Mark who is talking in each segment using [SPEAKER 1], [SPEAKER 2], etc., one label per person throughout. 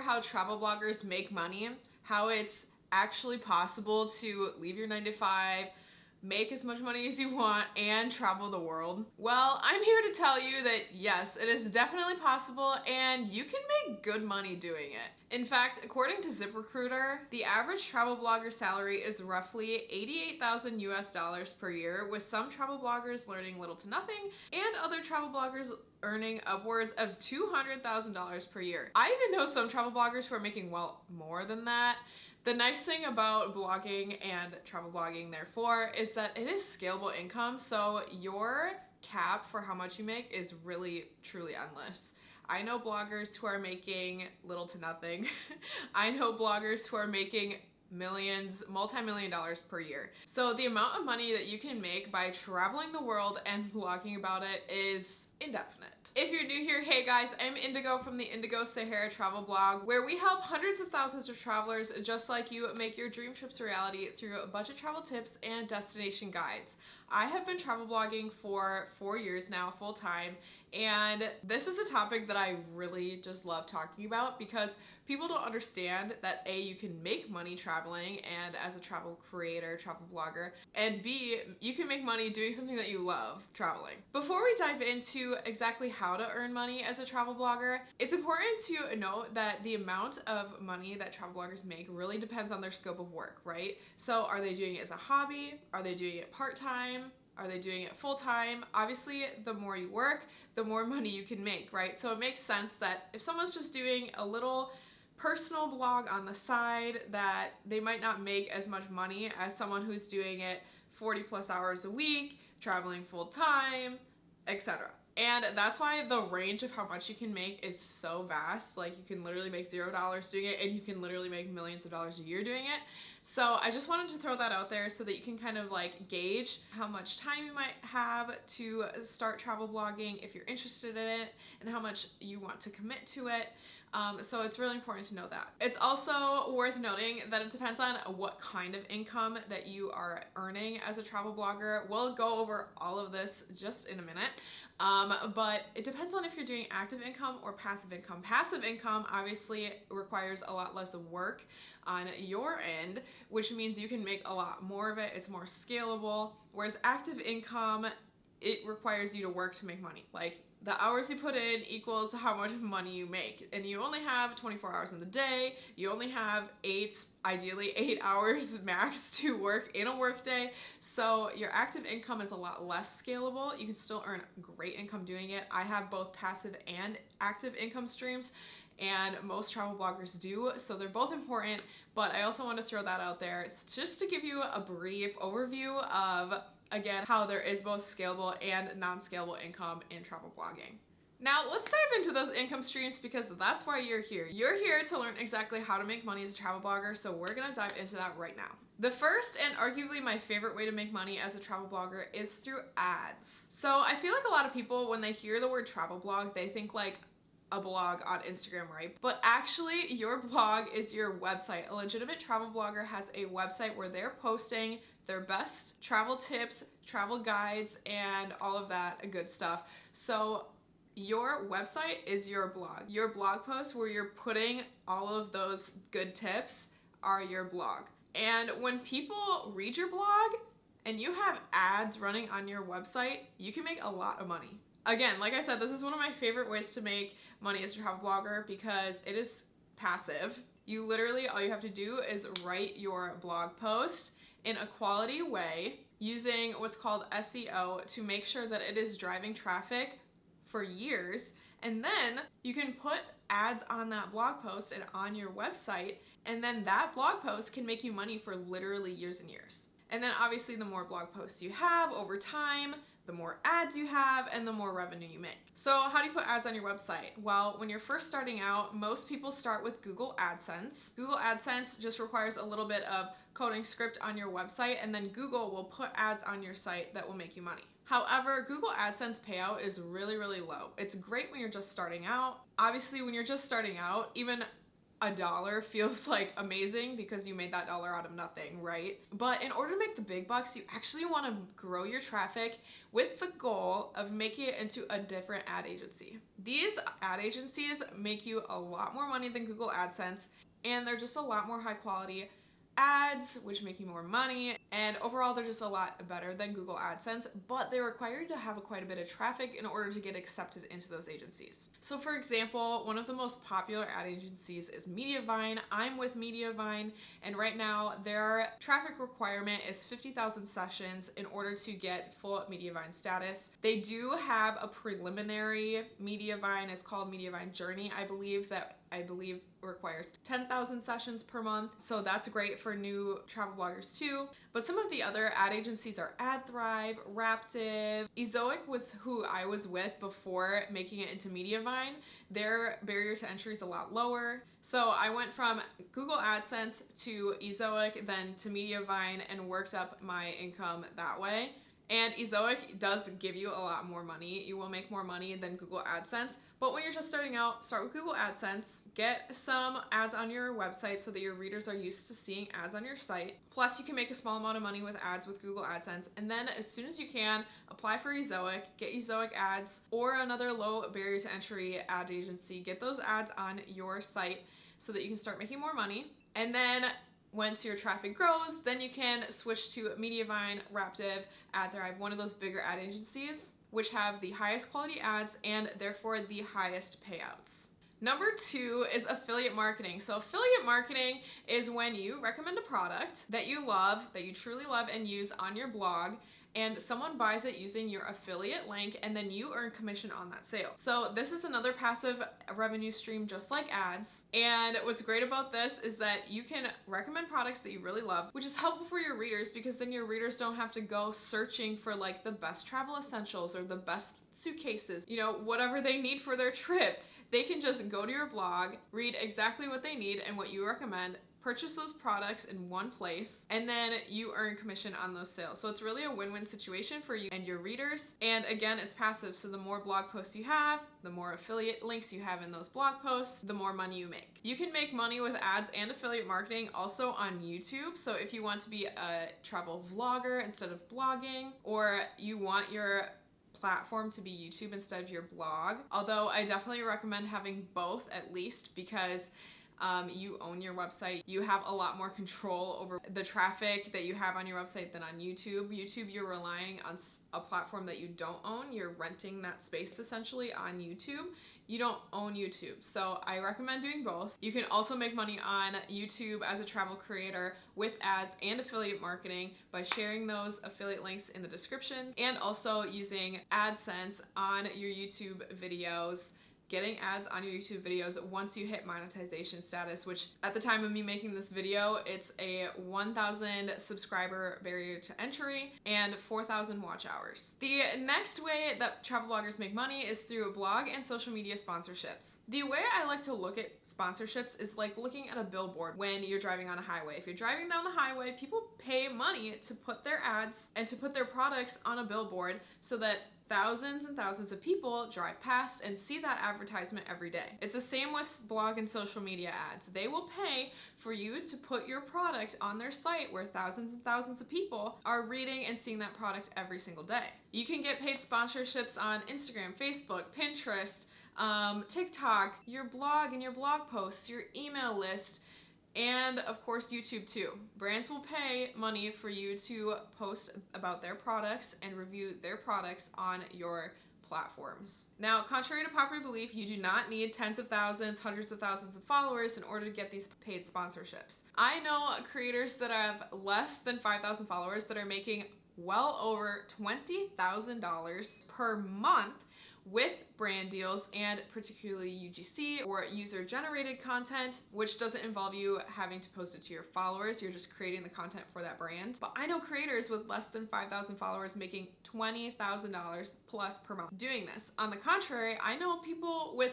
[SPEAKER 1] how travel bloggers make money, how it's actually possible to leave your 9 to 5, make as much money as you want, and travel the world? Well, I'm here to tell you that yes, it is definitely possible and you can make good money doing it. In fact, according to ZipRecruiter, the average travel blogger salary is roughly $88,000 per year, with some travel bloggers learning little to nothing and other travel bloggers earning upwards of $200,000 per year. I even know some travel bloggers who are making well more than that. The nice thing about blogging and travel blogging, therefore, is that it is scalable income, so your cap for how much you make is really, truly endless. I know bloggers who are making little to nothing. I know bloggers who are making millions, multi-million dollars per year. So the amount of money that you can make by traveling the world and blogging about it is indefinite. If you're new here, hey guys, I'm Indigo from the Indigo Sahara Travel Blog, where we help hundreds of thousands of travelers just like you make your dream trips a reality through budget travel tips and destination guides. I have been travel blogging for 4 years now, full time, and this is a topic that I really just love talking about because people don't understand that A, you can make money traveling and as a travel creator, travel blogger, and B, you can make money doing something that you love, traveling. Before we dive into exactly how to earn money as a travel blogger, it's important to note that the amount of money that travel bloggers make really depends on their scope of work, right? So are they doing it as a hobby? Are they doing it part-time? Are they doing it full-time? Obviously, the more you work, the more money you can make, right? So it makes sense that if someone's just doing a little personal blog on the side, that they might not make as much money as someone who's doing it 40 plus hours a week, traveling full-time, etc. And that's why the range of how much you can make is so vast. Like, you can literally make $0 doing it, and you can literally make millions of dollars a year doing it. So I just wanted to throw that out there so that you can kind of like gauge how much time you might have to start travel blogging if you're interested in it, and how much you want to commit to it. So it's really important to know that. It's also worth noting that it depends on what kind of income that you are earning as a travel blogger. We'll go over all of this just in a minute. But it depends on if you're doing active income or passive income. Passive income obviously requires a lot less work on your end, which means you can make a lot more of it. It's more scalable. Whereas active income, it requires you to work to make money. Like, the hours you put in equals how much money you make. And you only have 24 hours in the day. You only have ideally 8 hours max to work in a workday. So your active income is a lot less scalable. You can still earn great income doing it. I have both passive and active income streams, and most travel bloggers do, so they're both important, but I also want to throw that out there. It's just to give you a brief overview of, again, how there is both scalable and non-scalable income in travel blogging. Now let's dive into those income streams, because that's why you're here. You're here to learn exactly how to make money as a travel blogger, so we're gonna dive into that right now. The first and arguably my favorite way to make money as a travel blogger is through ads. So I feel like a lot of people, when they hear the word travel blog, they think like a blog on Instagram, right? But actually, your blog is your website. A legitimate travel blogger has a website where they're posting their best travel tips, travel guides, and all of that good stuff. So your website is your blog. Your blog posts where you're putting all of those good tips are your blog. And when people read your blog and you have ads running on your website, you can make a lot of money. Again, like I said, this is one of my favorite ways to make money as a travel blogger because it is passive. You literally, all you have to do is write your blog post in a quality way using what's called SEO to make sure that it is driving traffic for years. And then you can put ads on that blog post and on your website, and then that blog post can make you money for literally years and years. And then obviously the more blog posts you have over time, the more ads you have, and the more revenue you make. So how do you put ads on your website? Well, when you're first starting out, most people start with Google AdSense. Google AdSense just requires a little bit of coding script on your website, and then Google will put ads on your site that will make you money. However, Google AdSense payout is really, really low. It's great when you're just starting out. Obviously, when you're just starting out, even a dollar feels like amazing because you made that dollar out of nothing, right? But in order to make the big bucks, you actually want to grow your traffic with the goal of making it into a different ad agency. These ad agencies make you a lot more money than Google AdSense, and they're just a lot more high quality ads, which make you more money, and overall they're just a lot better than Google AdSense, but they require you to have quite a bit of traffic in order to get accepted into those agencies. So for example, one of the most popular ad agencies is Mediavine. I'm with Mediavine, and right now their traffic requirement is 50,000 sessions in order to get full Mediavine status. They do have a preliminary Mediavine, it's called Mediavine Journey, I believe requires 10,000 sessions per month. So that's great for new travel bloggers too. But some of the other ad agencies are AdThrive, Raptive. Ezoic was who I was with before making it into Mediavine. Their barrier to entry is a lot lower. So I went from Google AdSense to Ezoic, then to Mediavine, and worked up my income that way. And Ezoic does give you a lot more money. You will make more money than Google AdSense. But when you're just starting out, start with Google AdSense. Get some ads on your website so that your readers are used to seeing ads on your site. Plus, you can make a small amount of money with ads with Google AdSense. And then as soon as you can, apply for Ezoic, get Ezoic ads or another low barrier to entry ad agency. Get those ads on your site so that you can start making more money. And then once your traffic grows, then you can switch to Mediavine, Raptive, AdThrive, one of those bigger ad agencies, which have the highest quality ads and therefore the highest payouts. Number 2 is affiliate marketing. So affiliate marketing is when you recommend a product that you love, that you truly love and use on your blog, and someone buys it using your affiliate link, and then you earn commission on that sale. So this is another passive revenue stream just like ads. And what's great about this is that you can recommend products that you really love, which is helpful for your readers because then your readers don't have to go searching for like the best travel essentials or the best suitcases, you know, whatever they need for their trip. They can just go to your blog, read exactly what they need and what you recommend, purchase those products in one place, and then you earn commission on those sales. So it's really a win-win situation for you and your readers. And again, it's passive. So the more blog posts you have, the more affiliate links you have in those blog posts, the more money you make. You can make money with ads and affiliate marketing also on YouTube. So if you want to be a travel vlogger instead of blogging, or you want your platform to be YouTube instead of your blog, although I definitely recommend having both at least because you own your website. You have a lot more control over the traffic that you have on your website than on YouTube. YouTube, you're relying on a platform that you don't own. You're renting that space essentially on YouTube. You don't own YouTube. So I recommend doing both. You can also make money on YouTube as a travel creator with ads and affiliate marketing by sharing those affiliate links in the description and also using AdSense on your YouTube videos, getting ads on your YouTube videos once you hit monetization status, which at the time of me making this video, it's a 1,000 subscriber barrier to entry and 4,000 watch hours. The next way that travel bloggers make money is through blog and social media sponsorships. The way I like to look at sponsorships is like looking at a billboard when you're driving on a highway. If you're driving down the highway, people pay money to put their ads and to put their products on a billboard so that thousands and thousands of people drive past and see that advertisement every day. It's the same with blog and social media ads. They will pay for you to put your product on their site where thousands and thousands of people are reading and seeing that product every single day. You can get paid sponsorships on Instagram, Facebook, Pinterest, TikTok, your blog and your blog posts, your email list, and of course YouTube too. Brands will pay money for you to post about their products and review their products on your platforms. Now, contrary to popular belief, you do not need tens of thousands, hundreds of thousands of followers in order to get these paid sponsorships. I know creators that have less than 5,000 followers that are making well over $20,000 per month with brand deals and particularly UGC or user-generated content, which doesn't involve you having to post it to your followers. You're just creating the content for that brand. But I know creators with less than 5,000 followers making $20,000 plus per month doing this. On the contrary, I know people with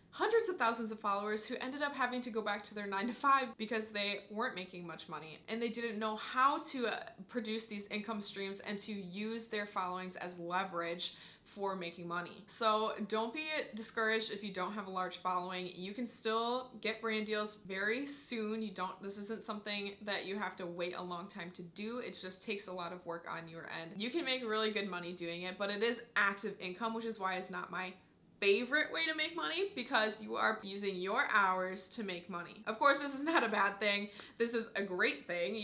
[SPEAKER 1] hundreds of thousands of followers who ended up having to go back to their 9-to-5 because they weren't making much money and they didn't know how to produce these income streams and to use their followings as leverage for making money. So don't be discouraged if you don't have a large following. You can still get brand deals very soon. This isn't something that you have to wait a long time to do. It just takes a lot of work on your end. You can make really good money doing it, but it is active income, which is why it's not my favorite way to make money, because you are using your hours to make money. Of course, this is not a bad thing. This is a great thing.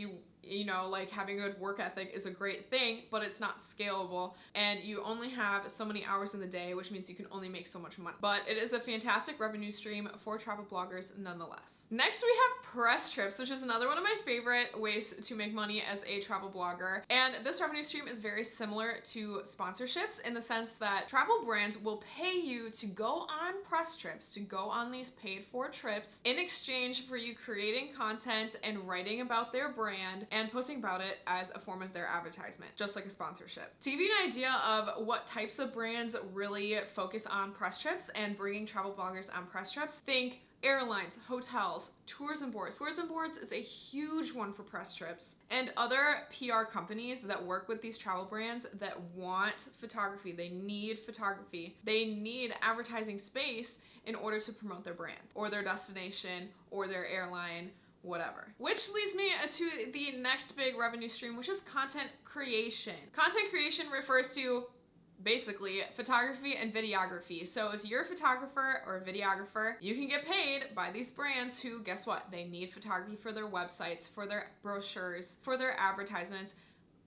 [SPEAKER 1] You know, like having a good work ethic is a great thing, but it's not scalable, and you only have so many hours in the day, which means you can only make so much money. But it is a fantastic revenue stream for travel bloggers nonetheless. Next, we have press trips, which is another one of my favorite ways to make money as a travel blogger. And this revenue stream is very similar to sponsorships in the sense that travel brands will pay you to go on press trips, to go on these paid for trips in exchange for you creating content and writing about their brand and posting about it as a form of their advertisement, just like a sponsorship. To give you an idea of what types of brands really focus on press trips and bringing travel bloggers on press trips, think airlines, hotels, tours and boards. Tours and boards is a huge one for press trips. And other PR companies that work with these travel brands that want photography, they need photography. They need advertising space in order to promote their brand or their destination or their airline, whatever. Which leads me to the next big revenue stream, which is content creation. Content creation refers to basically photography and videography. So if you're a photographer or a videographer, you can get paid by these brands who, guess what? They need photography for their websites, for their brochures, for their advertisements.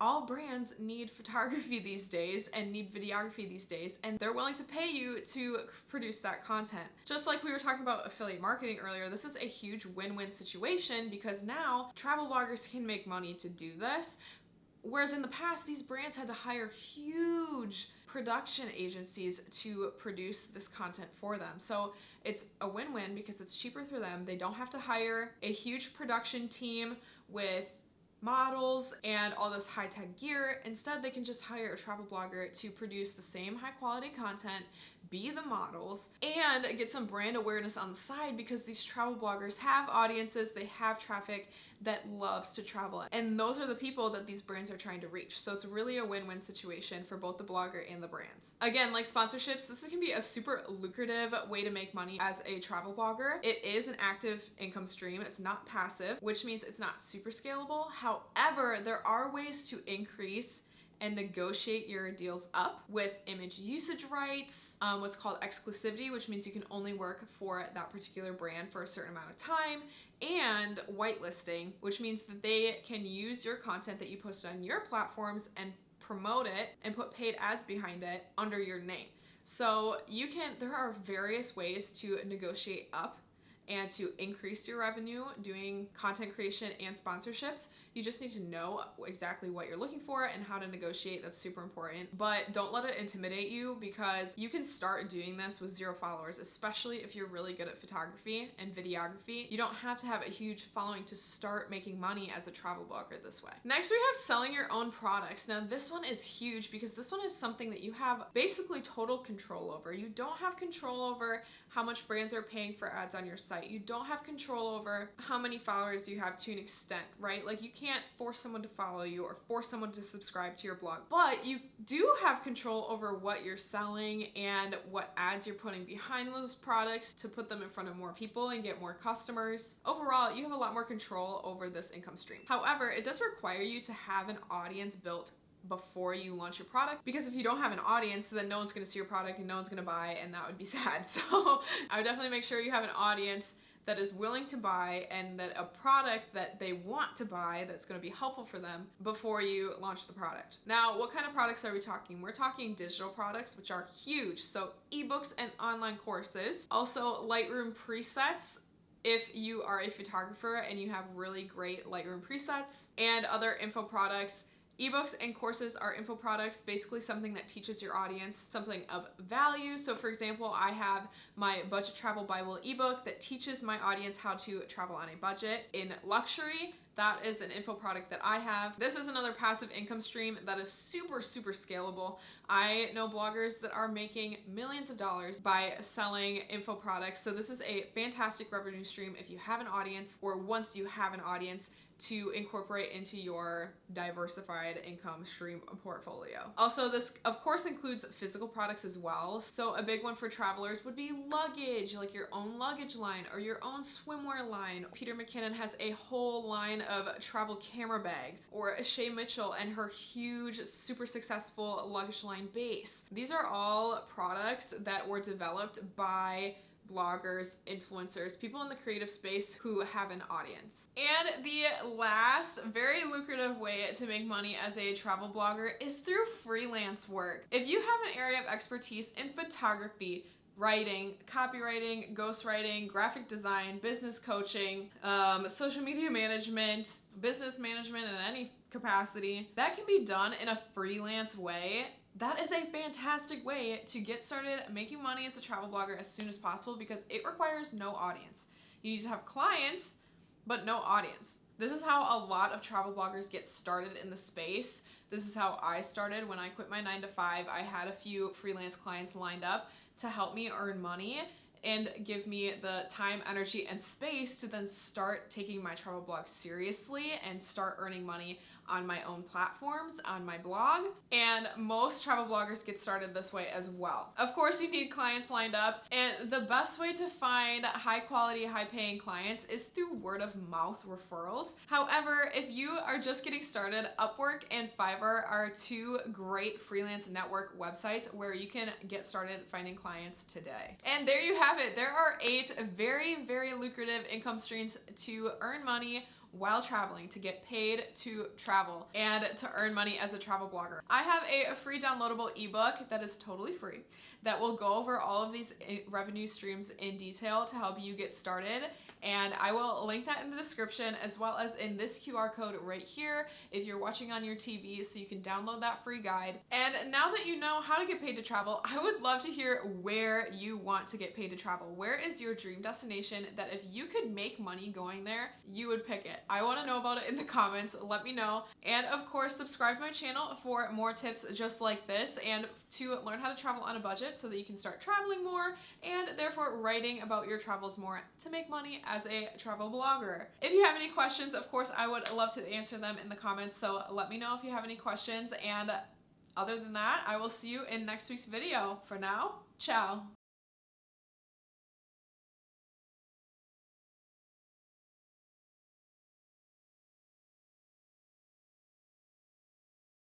[SPEAKER 1] All brands need photography these days and need videography these days, and they're willing to pay you to produce that content. Just like we were talking about affiliate marketing earlier, this is a huge win-win situation because now travel bloggers can make money to do this, whereas in the past, these brands had to hire huge production agencies to produce this content for them. So it's a win-win because it's cheaper for them. They don't have to hire a huge production team with models and all this high-tech gear. Instead, they can just hire a travel blogger to produce the same high-quality content, be the models, and get some brand awareness on the side because these travel bloggers have audiences, they have traffic that loves to travel. And those are the people that these brands are trying to reach. So it's really a win-win situation for both the blogger and the brands. Again, like sponsorships, this can be a super lucrative way to make money as a travel blogger. It is an active income stream. It's not passive, which means it's not super scalable. However, there are ways to increase and negotiate your deals up with image usage rights, what's called exclusivity, which means you can only work for that particular brand for a certain amount of time, and whitelisting, which means that they can use your content that you posted on your platforms and promote it and put paid ads behind it under your name. So there are various ways to negotiate up and to increase your revenue doing content creation and sponsorships. You just need to know exactly what you're looking for and how to negotiate. That's super important. But don't let it intimidate you because you can start doing this with 0 followers, especially if you're really good at photography and videography. You don't have to have a huge following to start making money as a travel blogger this way. Next, we have selling your own products. Now, this one is huge because this one is something that you have basically total control over. You don't have control over how much brands are paying for ads on your site. You don't have control over how many followers you have to an extent, right? Like you can't force someone to follow you or force someone to subscribe to your blog, but you do have control over what you're selling and what ads you're putting behind those products to put them in front of more people and get more customers. Overall, you have a lot more control over this income stream. However, it does require you to have an audience built before you launch your product, because if you don't have an audience, then no one's going to see your product and no one's going to buy, and that would be sad. So I would definitely make sure you have an audience that is willing to buy and that a product that they want to buy that's going to be helpful for them before you launch the product. Now, what kind of products are we talking? We're talking digital products, which are huge. So ebooks and online courses, also Lightroom presets, if you are a photographer and you have really great Lightroom presets, and other info products. Ebooks and courses are info products, basically something that teaches your audience something of value. So for example, I have my Budget Travel Bible ebook that teaches my audience how to travel on a budget in luxury. That is an info product that I have. This is another passive income stream that is super, super scalable. I know bloggers that are making millions of dollars by selling info products. So this is a fantastic revenue stream if you have an audience, or once you have an audience, to incorporate into your diversified income stream portfolio. Also, this of course includes physical products as well. So a big one for travelers would be luggage, like your own luggage line or your own swimwear line. Peter McKinnon has a whole line of travel camera bags, or Shay Mitchell and her huge, super successful luggage line Base. These are all products that were developed by bloggers, influencers, people in the creative space who have an audience. And the last very lucrative way to make money as a travel blogger is through freelance work. If you have an area of expertise in photography, writing, copywriting, ghostwriting, graphic design, business coaching, social media management, business management in any capacity, that can be done in a freelance way. That is a fantastic way to get started making money as a travel blogger as soon as possible, because it requires no audience. You need to have clients, but no audience. This is how a lot of travel bloggers get started in the space. This is how I started. When I quit my 9-to-5, I had a few freelance clients lined up to help me earn money and give me the time, energy, and space to then start taking my travel blog seriously and start earning money on my own platforms, on my blog. And most travel bloggers get started this way as well. Of course, you need clients lined up, and the best way to find high quality, high paying clients is through word of mouth referrals. However, if you are just getting started, Upwork and Fiverr are two great freelance network websites where you can get started finding clients today. And there you have it. There are 8 very, very lucrative income streams to earn money while traveling, to get paid to travel and to earn money as a travel blogger. I have a free downloadable ebook that is totally free that will go over all of these revenue streams in detail to help you get started. And I will link that in the description, as well as in this QR code right here if you're watching on your TV, so you can download that free guide. And now that you know how to get paid to travel, I would love to hear where you want to get paid to travel. Where is your dream destination that if you could make money going there, you would pick it? I want to know about it in the comments. Let me know. And of course, subscribe to my channel for more tips just like this, and to learn how to travel on a budget so that you can start traveling more and therefore writing about your travels more to make money as a travel blogger. If you have any questions, of course, I would love to answer them in the comments, so let me know if you have any questions. And other than that, I will see you in next week's video. For now, ciao.